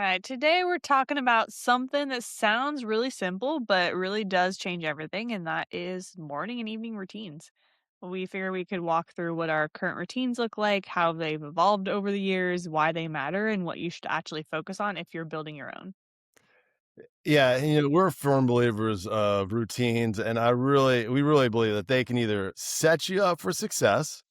right, today we're talking about something that sounds really simple, but really does change everything, and that is morning and evening routines. We figure we could walk through what our current routines look like, how they've evolved over the years, why they matter, and what you should actually focus on if you're building your own. Yeah, we're firm believers of routines, and we really believe that they can either set you up for success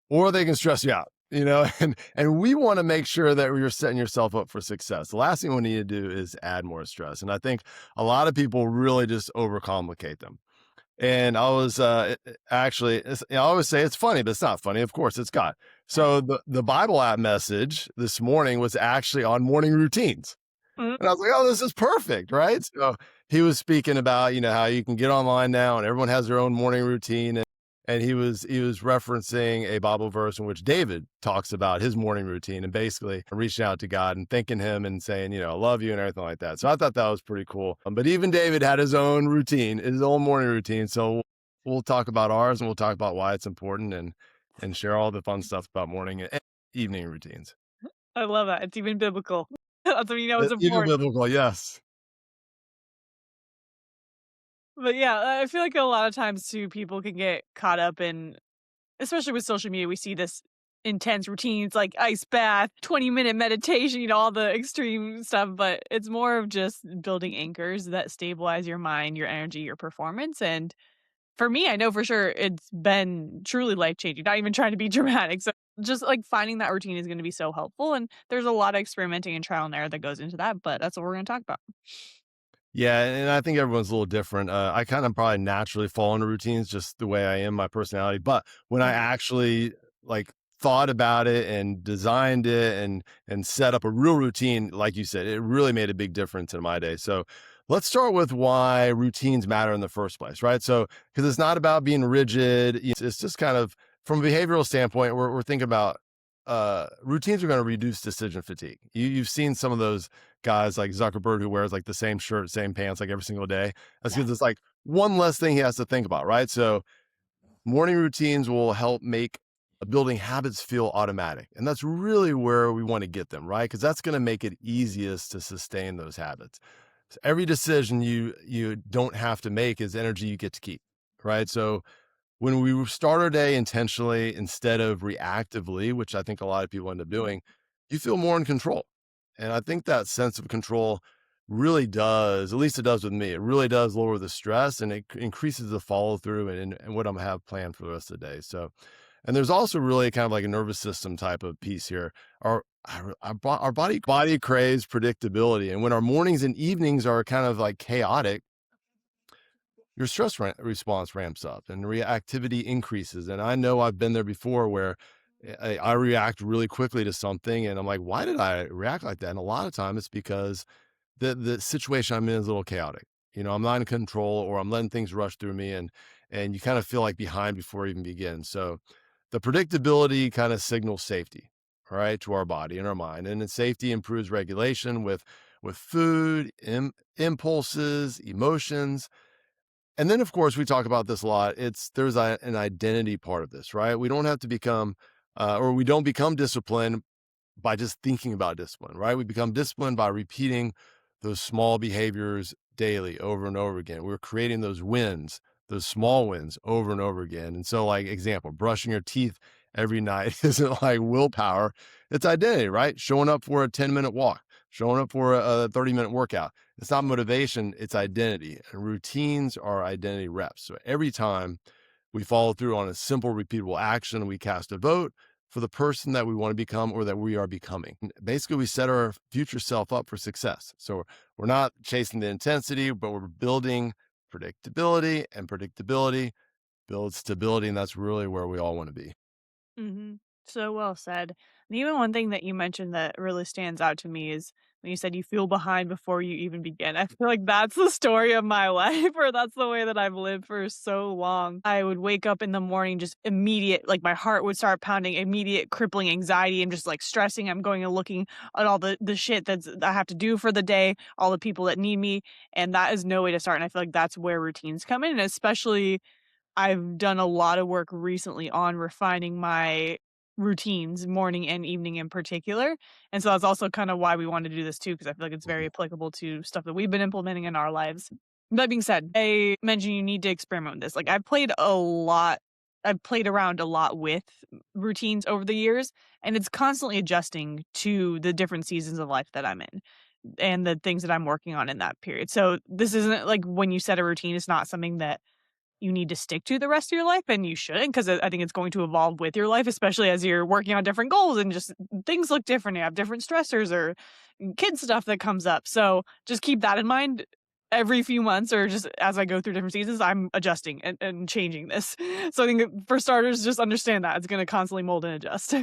or they can stress you out. And we want to make sure that you're setting yourself up for success. The last thing we need to do is add more stress. And I think a lot of people really just overcomplicate them. And I was actually, I always say it's funny, but it's not funny. Of course, it's God. So the Bible app message this morning was actually on morning routines. Mhm. And I was like, "Oh, this is perfect," right? So he was speaking about, how you can get online now and everyone has their own morning routine. And he was referencing a Bible verse in which David talks about his morning routine and basically reaching out to God and thanking him and saying, I love you and everything like that. So I thought that was pretty cool. But even David had his own routine, his own morning routine. So we'll talk about ours and we'll talk about why it's important and share all the fun stuff about morning and evening routines. I love that. It's even biblical. That's when you know it's Even important. biblical, yes. But yeah, I feel like a lot of times too, people can get caught up in, especially with social media, we see this intense routines like ice bath, 20-minute meditation, all the extreme stuff, but it's more of just building anchors that stabilize your mind, your energy, your performance. And for me, I know for sure it's been truly life changing, not even trying to be dramatic. So just like finding that routine is going to be so helpful. And there's a lot of experimenting and trial and error that goes into that, but that's what we're going to talk about. Yeah, and I think everyone's a little different. I kind of probably naturally fall into routines just the way I am, my personality. But when I Mhm. actually like thought about it and designed it and set up a real routine, like you said, it really made a big difference in my day. So let's start with why routines matter in the first place, right? So because it's not about being rigid, it's just kind of from a behavioral standpoint, we're thinking about routines are going to reduce decision fatigue. You've seen some of those guys like Zuckerberg who wears like the same shirt, same pants like every single day. That's Yeah. because it's like one less thing he has to think about, right? So morning routines will help make building habits feel automatic. And that's really where we want to get them, right? Because that's going to make it easiest to sustain those habits. So every decision you don't have to make is energy you get to keep, right? So when we start our day intentionally instead of reactively, which I think a lot of people end up doing, you feel more in control. And I think that sense of control really does, at least it does with me, it really does lower the stress and it increases the follow through and what I'm gonna have planned for the rest of the day. So, and there's also really kind of like a nervous system type of piece here. Our body craves predictability. And when our mornings and evenings are kind of like chaotic, your response ramps up and reactivity increases. And I know I've been there before where I react really quickly to something and I'm like, why did I react like that? And a lot of time it's because the situation I'm in is a little chaotic. I'm not in control or I'm letting things rush through me and you kind of feel like behind before it even begins. So the predictability kind of signals safety, right, to our body and our mind. And then safety improves regulation with food, impulses, emotions, and then, of course, we talk about this a lot. There's an identity part of this, right? We don't have to become, or we don't become disciplined by just thinking about discipline, right? We become disciplined by repeating those small behaviors daily over and over again. We're creating those wins, those small wins over and over again. And so, like, example, brushing your teeth every night isn't like willpower, it's identity, right? Showing up for a 10-minute walk, showing up for a 30-minute workout. It's not motivation, it's identity. And routines are identity reps. So every time we follow through on a simple, repeatable action, we cast a vote for the person that we want to become or that we are becoming. Basically, we set our future self up for success. So we're not chasing the intensity, but we're building predictability, and predictability builds stability. And that's really where we all want to be. Mhm. So well said. And even one thing that you mentioned that really stands out to me is when you said you feel behind before you even begin. I feel like that's the story of my life, or that's the way that I've lived for so long. I would wake up in the morning just immediate, like my heart would start pounding, immediate crippling anxiety. I'm just like stressing. I'm going and looking at all the shit that I have to do for the day, all the people that need me, and that is no way to start. And I feel like that's where routines come in, and especially I've done a lot of work recently on refining my routines, morning and evening in particular. And so that's also kind of why we wanted to do this too, because I feel like it's very Mhm. applicable to stuff that we've been implementing in our lives. That being said, I mentioned you need to experiment with this. Like I've played around a lot with routines over the years, and it's constantly adjusting to the different seasons of life that I'm in and the things that I'm working on in that period. So this isn't like when you set a routine, it's not something that you need to stick to the rest of your life, and you shouldn't, because I think it's going to evolve with your life, especially as you're working on different goals and just things look different. You have different stressors or kid stuff that comes up. So just keep that in mind every few months, or just as I go through different seasons, I'm adjusting and changing this. So I think for starters, just understand that it's going to constantly mold and adjust.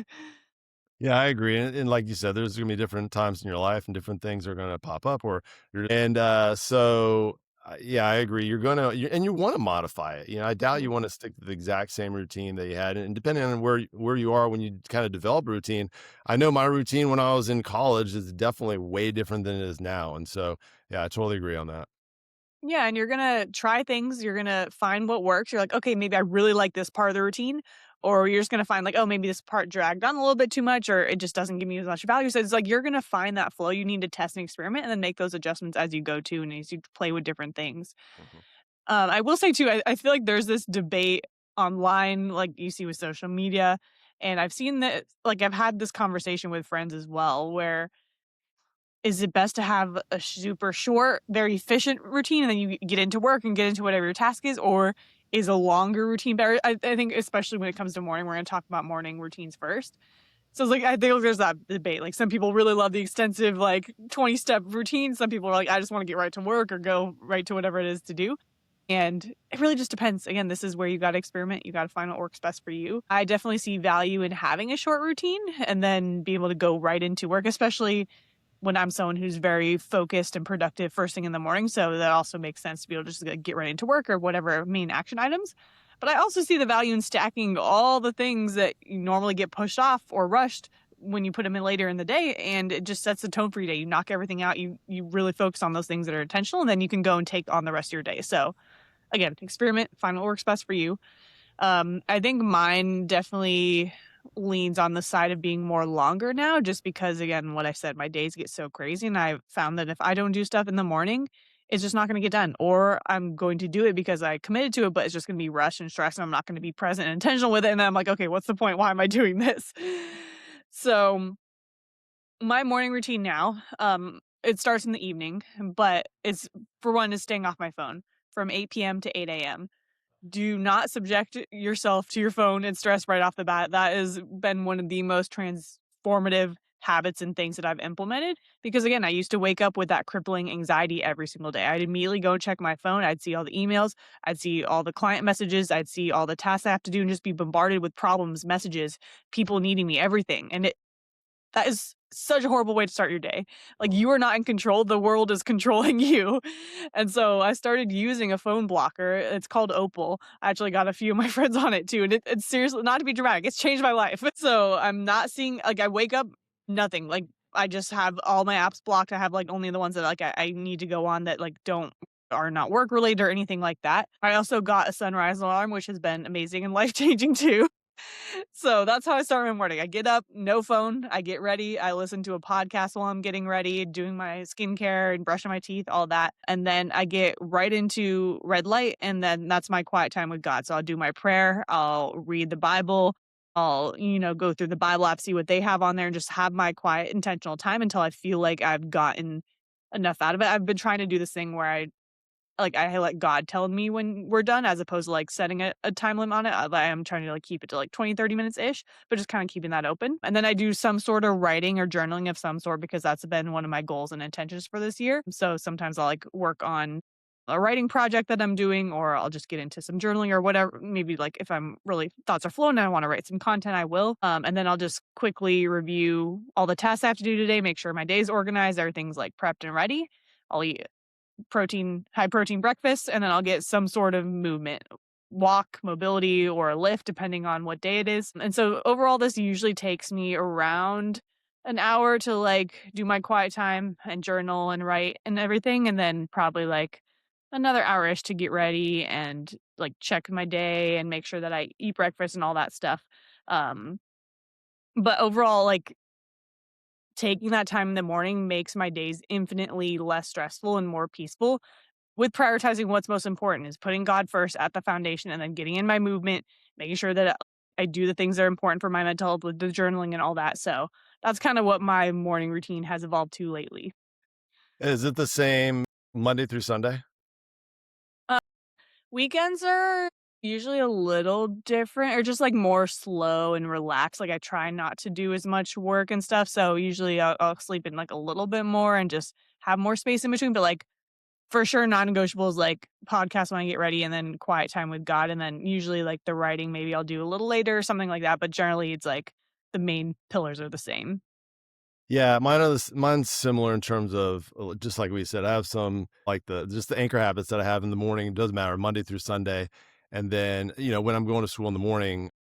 Yeah, I agree. And like you said, there's gonna be different times in your life and different things are gonna pop up or yeah, I agree. And you want to modify it. I doubt you Mhm. want to stick to the exact same routine that you had. And depending on where you are when you kind of develop a routine, I know my routine when I was in college is definitely way different than it is now. And so, yeah, I totally agree on that. Yeah, and you're gonna try things, you're gonna find what works. You're like, "Okay, maybe I really like this part of the routine," or you're just gonna find like, "Oh, maybe this part dragged on a little bit too much, or it just doesn't give me as much value." So it's like you're gonna find that flow. You need to test and experiment and then make those adjustments as you go to and as you play with different things. Mhm. I will say too, I feel like there's this debate online, like you see with social media, and I've seen that like I've had this conversation with friends as well, where is it best to have a super short, very efficient routine and then you get into work and get into whatever your task is, or is a longer routine better? I think especially when it comes to morning, we're gonna talk about morning routines first. So it's like I think there's that debate. Like some people really love the extensive like 20-step routine. Some people are like, I just want to get right to work or go right to whatever it is to do. And it really just depends. Again, this is where you gotta experiment. You gotta find what works best for you. I definitely see value in having a short routine and then be able to go right into work, especially when I'm someone who's very focused and productive first thing in the morning. So that also makes sense to be able to just get right into work or whatever main action items. But I also see the value in stacking all the things that you normally get pushed off or rushed when you put them in later in the day, and it just sets the tone for your day. You knock everything out. You really focus on those things that are intentional, and then you can go and take on the rest of your day. So again, experiment, find what works best for you. I think mine definitely leans on the side of being more longer now, just because, again, what I said, my days get so crazy. And I've found that if I don't do stuff in the morning, it's just not going to get done. Or I'm going to do it because I committed to it, but it's just going to be rushed and stressed. And I'm not going to be present and intentional with it. And then I'm like, okay, what's the point? Why am I doing this? So my morning routine now, it starts in the evening, but it's for one is staying off my phone from 8 p.m. to 8 a.m. Do not subject yourself to your phone and stress right off the bat. That has been one of the most transformative habits and things that I've implemented because again, I used to wake up with that crippling anxiety every single day. I'd immediately go check my phone. I'd see all the emails. I'd see all the client messages. I'd see all the tasks I have to do and just be bombarded with problems, messages, people needing me, everything. And that is such a horrible way to start your day. Like, you are not in control, the world is controlling you. And so I started using a phone blocker. It's called Opal. I actually got a few of my friends on it too, and it's seriously not to be dramatic, it's changed my life. So I'm not seeing like, I wake up, nothing. Like, I just have all my apps blocked. I have, like, only the ones that, like, I need to go on that, like, don't are not work related or anything like that. I also got a sunrise alarm, which has been amazing and life-changing too. So that's how I start my morning. I get up, no phone. I get ready. I listen to a podcast while I'm getting ready, doing my skincare and brushing my teeth, all that. And then I get right into red light. And then that's my quiet time with God. So I'll do my prayer. I'll read the Bible. I'll, go through the Bible app, see what they have on there, and just have my quiet, intentional time until I feel like I've gotten enough out of it. I've been trying to do this thing where I let God tell me when we're done as opposed to, like, setting a time limit on it. I am trying to, like, keep it to, like, 20, 30 minutes-ish, but just kinda keeping that open. And then I do some sort of writing or journaling of some sort because that's been one of my goals and intentions for this year. So sometimes I'll, like, work on a writing project that I'm doing, or I'll just get into some journaling or whatever. Maybe, like, if I'm really thoughts are flowing and I wanna write some content, I will. And then I'll just quickly review all the tasks I have to do today, make sure my day's organized, everything's, like, prepped and ready. I'll eat high protein breakfast, and then I'll get some sort of movement, walk, mobility, or a lift, depending on what day it is. And so overall, this usually takes me around an hour to like do my quiet time and journal and write and everything. And then probably like another hour-ish to get ready and like check my day and make sure that I eat breakfast and all that stuff. Um, But overall, like, taking that time in the morning makes my days infinitely less stressful and more peaceful with prioritizing what's most important is putting God first at the foundation and then getting in my movement, making sure that I do the things that are important for my mental health with the journaling and all that. So that's kind of what my morning routine has evolved to lately. Is it the same Monday through Sunday? Uh, Weekends are usually a little different or just like more slow and relaxed. Like I try not to do as much work and stuff. So usually I'll sleep in like a little bit more and just have more space in between. But like for sure, non-negotiables like podcast when I get ready and then quiet time with God, and then usually, like, the writing, maybe I'll do a little later or something like that, but generally, it's like the main pillars are the same. Yeah, mine's similar in terms of just like we said. I have some like the anchor habits that I have in the morning. It doesn't matter Monday through Sunday, and then when I'm going to school in the morning,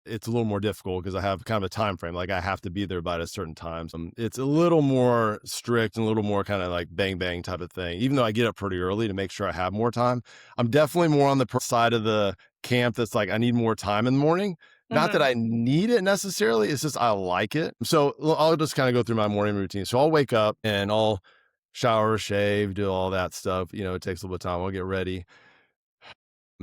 it's a little more difficult because I have kind of a time frame. Like I have to be there by a certain time. So it's a little more strict and a little more kind of like bang bang type of thing. Even though I get up pretty early to make sure I have more time, I'm definitely more on the side of the camp that's like I need more time in the morning. Not that Mhm. I need it necessarily, it's just I like it. So I'll just kind of go through my morning routine. So I'll wake up and I'll shower, shave, do all that stuff. It takes a little bit of time. I'll get ready.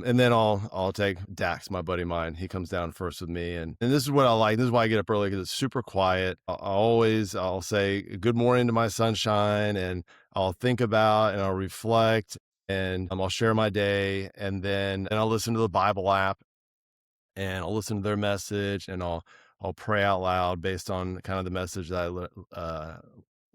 And then I'll take Dax, my buddy of mine. He comes down first with me. And this is what I like. This is why I get up early because it's super quiet. I'll say good morning to my sunshine and I'll think about and I'll reflect and I'll share my day and I'll listen to the Bible app and I'll listen to their message and I'll pray out loud based on kind of the message that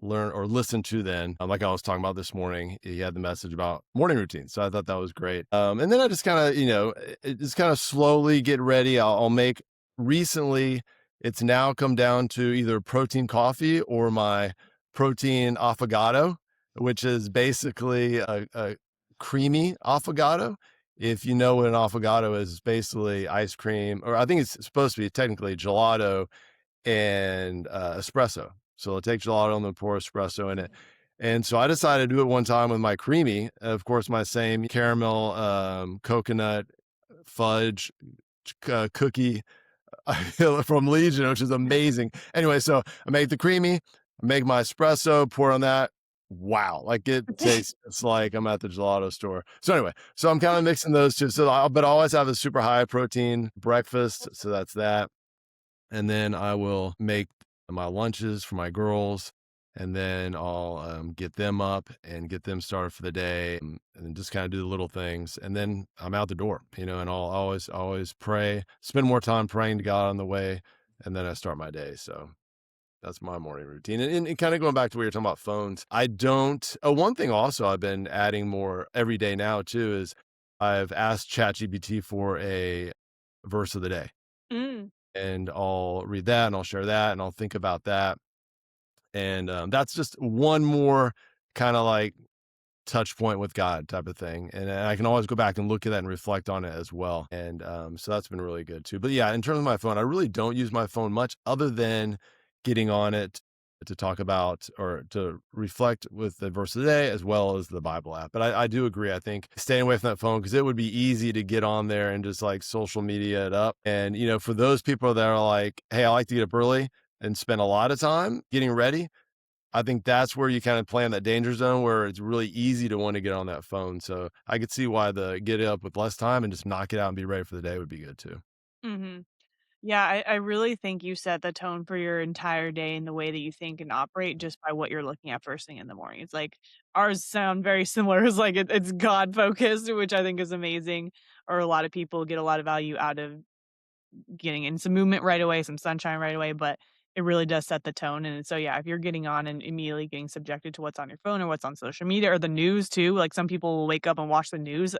learn or listen to then. Like I was talking about this morning, he had the message about morning routine. So I thought that was great. And then I just kind of, just kind of slowly get ready. I'll make recently, it's now come down to either protein coffee or my protein affogato, which is basically a creamy affogato. If you know what an affogato is, it's basically ice cream, or I think it's supposed to be technically gelato and espresso. So I'll take gelato and then pour espresso in it. And so I decided to do it one time with my creamy, of course, my same caramel, coconut, fudge, cookie from Legion, which is amazing. Anyway, so I make the creamy, I make my espresso, pour on that. Wow, like it tastes it's like I'm at the gelato store. So anyway, so I'm kind of mixing those two. But I always have a super high protein breakfast. So that's that. And then I will make my lunches for my girls. And then I'll get them up and get them started for the day and just kind of do the little things. And then I'm out the door, and I'll always pray, spend more time praying to God on the way. And then I start my day. So that's my morning routine. And kind of going back to what you're talking about phones, I don't. Oh, one thing also I've been adding more every day now too is I've asked ChatGPT for a verse of the day Mm. and I'll read that and I'll share that and I'll think about that. And that's just one more kind of like touch point with God type of thing. And I can always go back and look at that and reflect on it as well. And so that's been really good too. But yeah, in terms of my phone, I really don't use my phone much other than getting on it to talk about or to reflect with the verse of the day as well as the Bible app. But I do agree. I think staying away from that phone because it would be easy to get on there and just like social media it up. And, for those people that are like, hey, I like to get up early and spend a lot of time getting ready. I think that's where you kind of play in that danger zone where it's really easy to want to get on that phone. So I could see why the get up with less time and just knock it out and be ready for the day would be good too. Mhm. Yeah, I really think you set the tone for your entire day and the way that you think and operate just by what you're looking at first thing in the morning. It's like ours sound very similar. It's like it's God focused, which I think is amazing. Or a lot of people get a lot of value out of getting in some movement right away, some sunshine right away, but it really does set the tone. And so, yeah, if you're getting on and immediately getting subjected to what's on your phone or what's on social media or the news too, like some people will wake up and watch the news.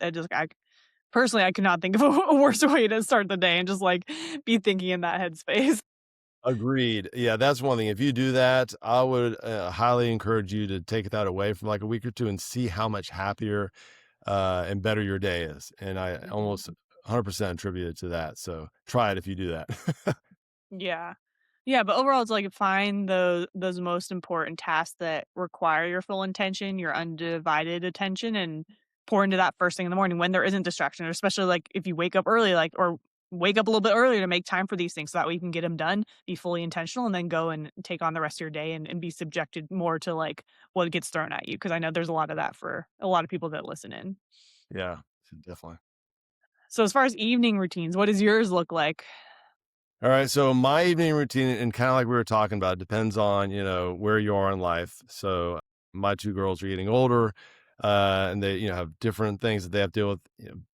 Personally, I could not think of a worse way to start the day and just like be thinking in that headspace. Agreed. Yeah, that's one thing. If you do that, I would highly encourage you to take that away for like a week or two and see how much happier and better your day is. And I almost 100% attribute it to that. So try it if you do that. Yeah. Yeah, but overall, it's like find those most important tasks that require your full attention, your undivided attention, and pour into that first thing in the morning when there isn't distraction, especially like if you wake up early, like or wake up a little bit earlier to make time for these things so that way you can get them done, be fully intentional, and then go and take on the rest of your day and be subjected more to like what gets thrown at you. Cause I know there's a lot of that for a lot of people that listen in. Yeah, definitely. So as far as evening routines, what does yours look like? All right. So my evening routine, and kind of like we were talking about, depends on, where you are in life. So my two girls are getting older, and they, have different things that they have to deal with.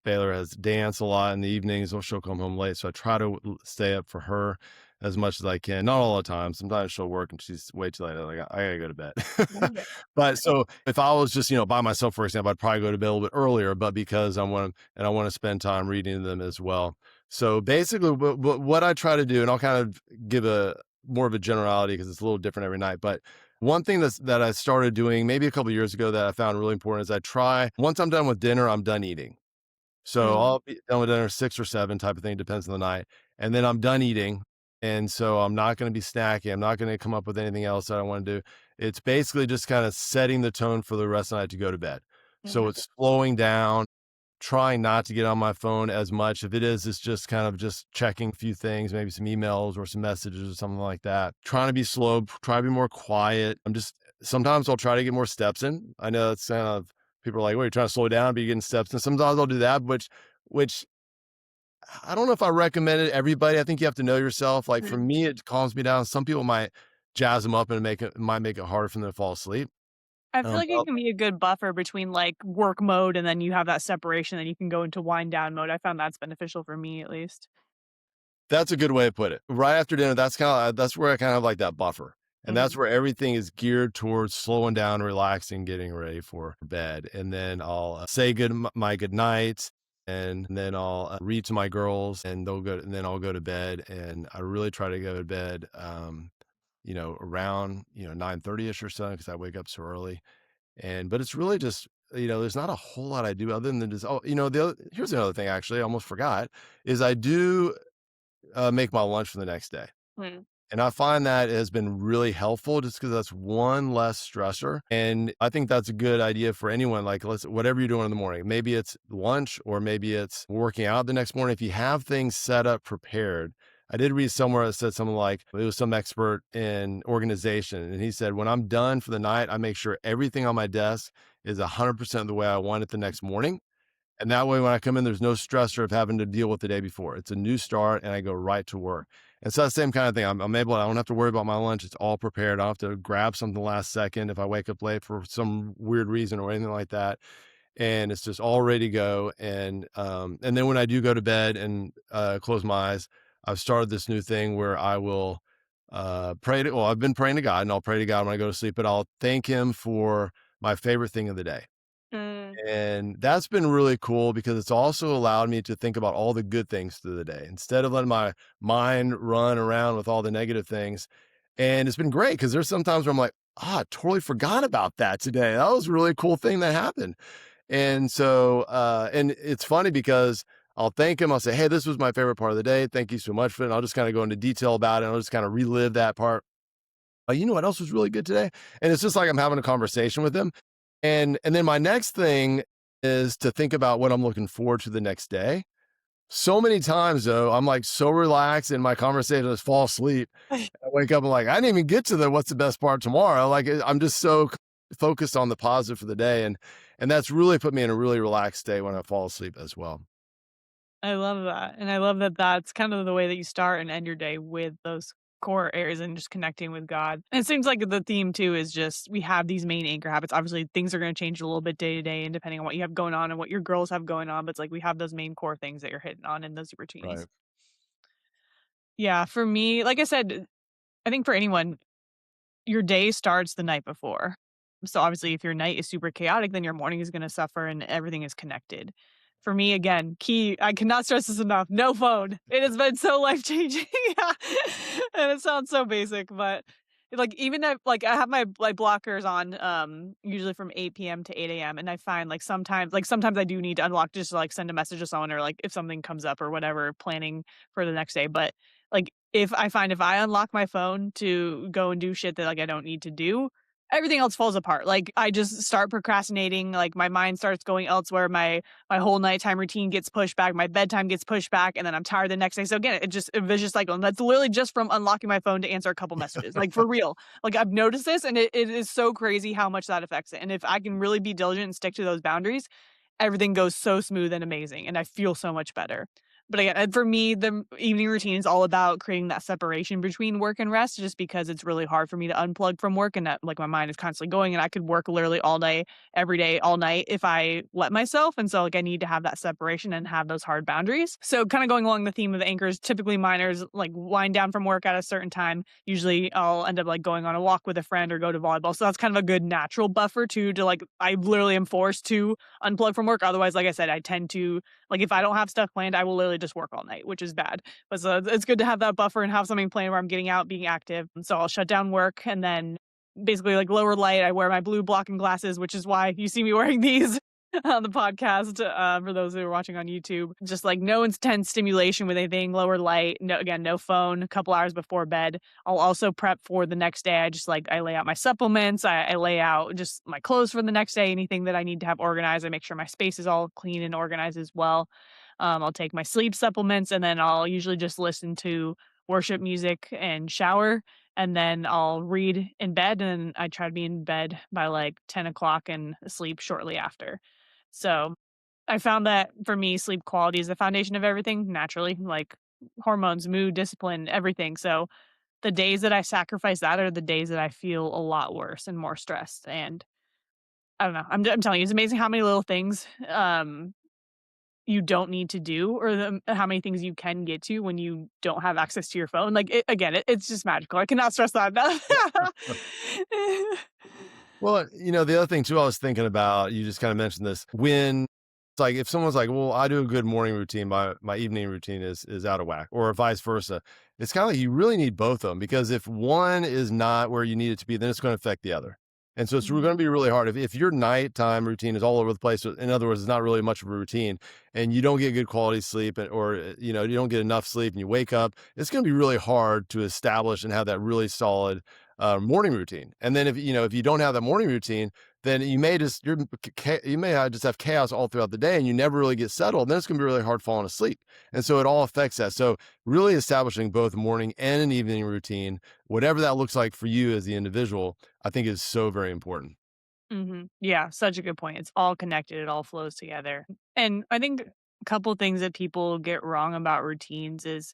Baylor has dance a lot in the evenings, or she'll come home late. So I try to stay up for her as much as I can. Not all the time. Sometimes she'll work and she's way too late. I'm like, I gotta go to bed. Okay. But so if I was just, by myself, for example, I'd probably go to bed a little bit earlier, but because I want to spend time reading them as well. So basically, what I try to do, and I'll kind of give a more of a generality because it's a little different every night. But one thing that I started doing maybe a couple years ago that I found really important is I try once I'm done with dinner, I'm done eating. So Mm, I'll be done with dinner 6 or 7 type of thing, depends on the night, and then I'm done eating, and so I'm not going to be snacking. I'm not going to come up with anything else that I want to do. It's basically just kind of setting the tone for the rest of the night to go to bed. So mhm. it's slowing down, trying not to get on my phone as much. If it is, it's just kind of just checking a few things, maybe some emails or some messages or something like that. Trying to be slow, try to be more quiet. Sometimes I'll try to get more steps in. I know that's kind of people are like, "Well, you're trying to slow down, but you're getting steps." And sometimes I'll do that, which I don't know if I recommend it everybody. I think you have to know yourself. Like for Mhm. me, it calms me down. Some people might jazz them up and might make it harder for them to fall asleep. I feel like it But can be a good buffer between like work mode and then you have that separation, then you can go into wind down mode. I found that's beneficial for me at least. that's a good way to put it. Right after dinner, that's where I kind of like that buffer. And that's Mhm. where everything is geared towards slowing down, relaxing, getting ready for bed. And then I'll say my good night, and then I'll read to my girls, and and then I'll go to bed. And I really try to go to bed, around 9:30 ish or so, because I wake up so early. But it's really just, there's not a whole lot I do other than just, here's another thing actually I almost forgot is I do make my lunch for the next day. Mm. And I find that has been really helpful just because that's one less stressor. And I think that's a good idea for anyone. Like, whatever you're doing in the morning, maybe it's lunch or maybe it's working out the next morning. If you have things set up, prepared. I did read somewhere that said something like it was some expert in organization. And he said, when I'm done for the night, I make sure everything on my desk is 100% the way I want it the next morning. And that way, when I come in, there's no stressor of having to deal with the day before. It's a new start, and I go right to work. And so that same kind of thing. I don't have to worry about my lunch. It's all prepared. I don't have to grab something last second if I wake up late for some weird reason or anything like that. And it's just all ready to go. And then when I do go to bed and close my eyes, I've started this new thing where I will I've been praying to God, and I'll pray to God when I go to sleep, but I'll thank him for my favorite thing of the day. Mm. And that's been really cool because it's also allowed me to think about all the good things through the day instead of letting my mind run around with all the negative things. And it's been great because there's sometimes where I'm like, I totally forgot about that today. That was a really cool thing that happened. And so, and it's funny because I'll thank him. I'll say, hey, this was my favorite part of the day. Thank you so much for it. And I'll just kind of go into detail about it. I'll just kind of relive that part. You know what else was really good today? And it's just like I'm having a conversation with him. And then my next thing is to think about what I'm looking forward to the next day. So many times though, I'm like so relaxed in my conversation, I just fall asleep. I wake up and like, I didn't even get to the what's the best part tomorrow. Like I'm just so focused on the positive for the day. And that's really put me in a really relaxed state when I fall asleep as well. I love that, and I love that that's kind of the way that you start and end your day with those core areas and just connecting with God. And it seems like the theme too is just we have these main anchor habits. Obviously, things are gonna change a little bit day to day and depending on what you have going on and what your girls have going on, but it's like we have those main core things that you're hitting on in those routines. Right. Yeah, for me, like I said, I think for anyone, your day starts the night before. So obviously, if your night is super chaotic, then your morning is gonna suffer and everything is connected. For me, again, key I cannot stress this enough, no phone. It has been so life-changing. Yeah. And it sounds so basic, but, like, even if like, I have my, like, blockers on, usually from 8 p.m. to 8 a.m., and I find, sometimes I do need to unlock just to, like, send a message to someone or, like, if something comes up or whatever, planning for the next day, but, like, if I unlock my phone to go and do shit that, like, I don't need to do, everything else falls apart. Like, I just start procrastinating, like, my mind starts going elsewhere, my whole nighttime routine gets pushed back, my bedtime gets pushed back, and then I'm tired the next day. So again, it just a vicious cycle, and that's literally just from unlocking my phone to answer a couple messages, like, for real. Like, I've noticed this, and it is so crazy how much that affects it, and if I can really be diligent and stick to those boundaries, everything goes so smooth and amazing, and I feel so much better. But again, for me, the evening routine is all about creating that separation between work and rest, just because it's really hard for me to unplug from work and that, like, my mind is constantly going, and I could work literally all day, every day, all night if I let myself. And so, like, I need to have that separation and have those hard boundaries. So, kind of going along the theme of anchors, typically miners like wind down from work at a certain time. Usually, I'll end up like going on a walk with a friend or go to volleyball. So that's kind of a good natural buffer too, to like, I literally am forced to unplug from work. Otherwise, like I said, I tend to like, if I don't have stuff planned, I will literally just work all night, which is bad. But so it's good to have that buffer and have something planned where I'm getting out, being active. And so I'll shut down work and then basically like lower light. I wear my blue blocking glasses, which is why you see me wearing these on the podcast. For those who are watching on YouTube, just like no intense stimulation with anything, lower light. No, again, no phone. A couple hours before bed. I'll also prep for the next day. I just like I lay out my supplements. I lay out just my clothes for the next day. Anything that I need to have organized. I make sure my space is all clean and organized as well. I'll take my sleep supplements, and then I'll usually just listen to worship music and shower, and then I'll read in bed, and I try to be in bed by like 10 o'clock and asleep shortly after. So I found that for me, sleep quality is the foundation of everything naturally, like hormones, mood, discipline, everything. So the days that I sacrifice that are the days that I feel a lot worse and more stressed. And I don't know. I'm telling you, it's amazing how many little things you don't need to do, or how many things you can get to when you don't have access to your phone. Like again, it's just magical. I cannot stress that enough. Well, the other thing too, I was thinking about, you just kind of mentioned this, when it's like if someone's like, well, I do a good morning routine, my evening routine is out of whack, or vice versa. It's kind of like you really need both of them, because if one is not where you need it to be, then it's going to affect the other. And so it's going Mhm. to be really hard if your nighttime routine is all over the place. In other words, it's not really much of a routine, and you don't get good quality sleep, or you don't get enough sleep, and you wake up. It's going to be really hard to establish and have that really solid morning routine. And then if you don't have that morning routine, then you may just have chaos all throughout the day, and you never really get settled. And then it's going to be really hard falling asleep. And so it all affects that. So really establishing both morning and an evening routine, whatever that looks like for you as the individual, I think is so very important. Yeah, such a good point. It's all connected. It all flows together. And I think a couple things that people get wrong about routines is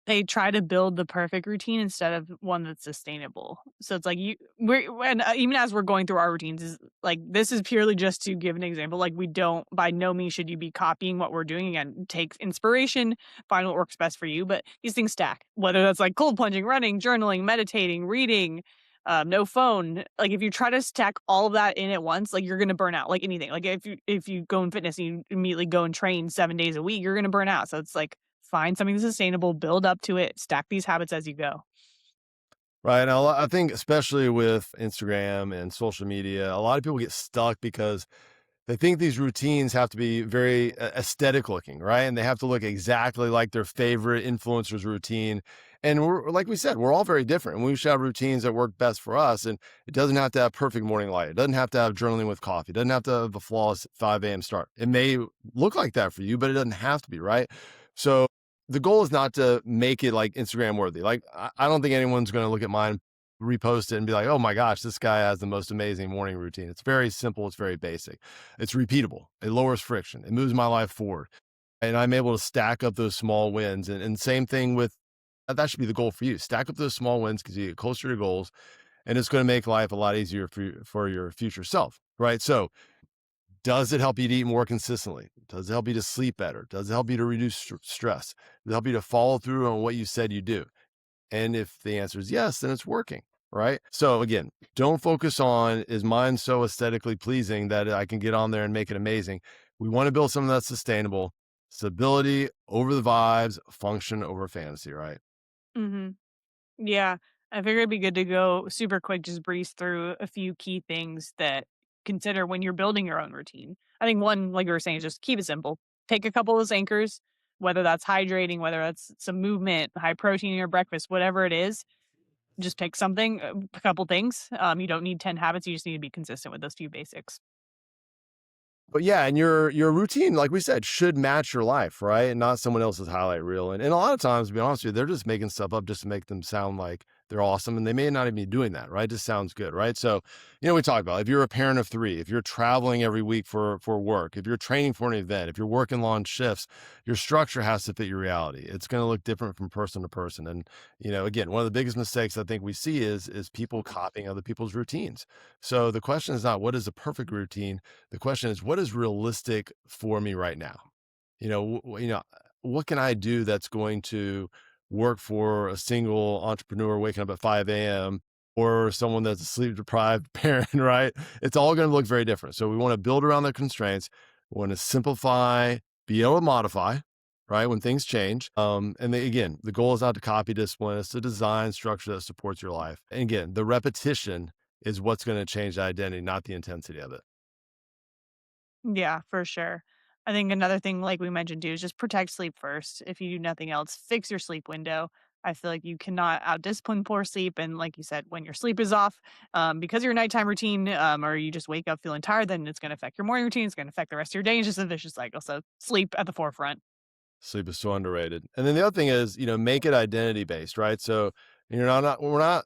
they try to build the perfect routine instead of one that's sustainable. So it's like we're when even as we're going through our routines, is like this is purely just to give an example. Like we don't, by no means should you be copying what we're doing. Again, take inspiration, find what works best for you. But these things stack. Whether that's like cold plunging, running, journaling, meditating, reading, no phone. Like if you try to stack all of that in at once, like you're gonna burn out. Like anything. Like if you go in fitness and you immediately go and train 7 days a week, you're gonna burn out. So it's like find something sustainable, build up to it, stack these habits as you go. Right. And I think especially with Instagram and social media, a lot of people get stuck because they think these routines have to be very aesthetic looking, right? And they have to look exactly like their favorite influencer's routine. And we're, like we said, we're all very different. And we should have routines that work best for us. And it doesn't have to have perfect morning light. It doesn't have to have journaling with coffee. It doesn't have to have a flawless 5 a.m. start. It may look like that for you, but it doesn't have to be, right? So the goal is not to make it like Instagram worthy. Like, I don't think anyone's going to look at mine, repost it, and be like, oh my gosh, this guy has the most amazing morning routine. It's very simple. It's very basic. It's repeatable. It lowers friction. It moves my life forward. And I'm able to stack up those small wins. And same thing with that should be the goal for you. Stack up those small wins because you get closer to goals, and it's going to make life a lot easier for your future self. Right. So does it help you to eat more consistently? Does it help you to sleep better? Does it help you to reduce stress? Does it help you to follow through on what you said you do? And if the answer is yes, then it's working, right? So again, don't focus on, is mine so aesthetically pleasing that I can get on there and make it amazing? We want to build something that's sustainable, stability over the vibes, function over fantasy, right? hmm Yeah, I figured it'd be good to go super quick, just breeze through a few key things that consider when you're building your own routine. I think one, like you were saying, is just keep it simple. Take a couple of those anchors, whether that's hydrating, whether that's some movement, high protein in your breakfast, whatever it is. just pick something, a couple things. You don't need 10 habits. You just need to be consistent with those few basics. But yeah, and your routine, like we said, should match your life, right? And not someone else's highlight reel. And a lot of times, to be honest with you, they're just making stuff up just to make them sound like they're awesome. And they may not even be doing that, right? It just sounds good, right? So, we talk about if you're a parent of three, if you're traveling every week for work, if you're training for an event, if you're working long shifts, your structure has to fit your reality. It's going to look different from person to person. And, again, one of the biggest mistakes I think we see is people copying other people's routines. So the question is not what is the perfect routine. The question is, what is realistic for me right now? What can I do that's going to work for a single entrepreneur waking up at 5 a.m. or someone that's a sleep deprived parent, right? It's all going to look very different. So we want to build around the constraints. We want to simplify, be able to modify, right? When things change. Again, the goal is not to copy discipline. It's to design structure that supports your life. And again, the repetition is what's going to change the identity, not the intensity of it. Yeah, for sure. I think another thing, like we mentioned too, is just protect sleep first. If you do nothing else, fix your sleep window. I feel like you cannot outdiscipline poor sleep. And like you said, when your sleep is off, because your nighttime routine, or you just wake up feeling tired, then it's going to affect your morning routine. It's going to affect the rest of your day. It's just a vicious cycle. So sleep at the forefront. Sleep is so underrated. And then the other thing is, make it identity based, right? So we're not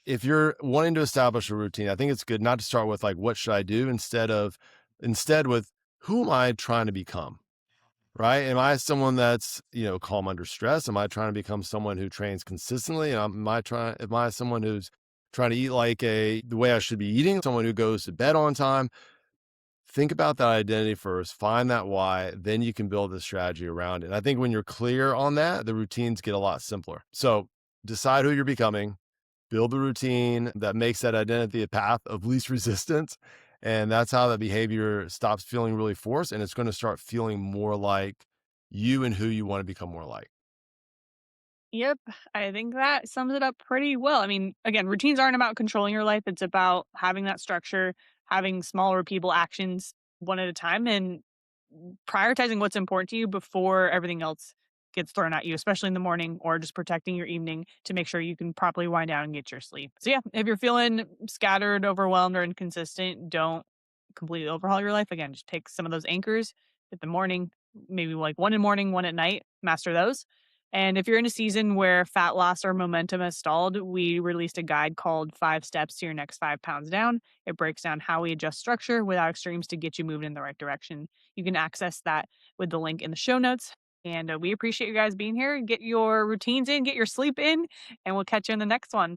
if you're wanting to establish a routine, I think it's good not to start with like what should I do instead with who am I trying to become? Right? Am I someone that's, calm under stress? Am I trying to become someone who trains consistently? Am I someone who's trying to eat like the way I should be eating? Someone who goes to bed on time? Think about that identity first, find that why, then you can build the strategy around it. And I think when you're clear on that, the routines get a lot simpler. So decide who you're becoming, build a routine that makes that identity a path of least resistance. And that's how that behavior stops feeling really forced. And it's going to start feeling more like you and who you want to become more like. Yep, I think that sums it up pretty well. I mean, again, routines aren't about controlling your life. It's about having that structure, having small, repeatable actions one at a time, and prioritizing what's important to you before everything else gets thrown at you, especially in the morning or just protecting your evening to make sure you can properly wind down and get your sleep. So, yeah, if you're feeling scattered, overwhelmed, or inconsistent, don't completely overhaul your life. Again, just pick some of those anchors at the morning, maybe like one in the morning, one at night, master those. And if you're in a season where fat loss or momentum has stalled, we released a guide called 5 Steps to Your Next 5 Pounds Down. It breaks down how we adjust structure without extremes to get you moving in the right direction. You can access that with the link in the show notes. And we appreciate you guys being here. Get your routines in, get your sleep in, and we'll catch you in the next one.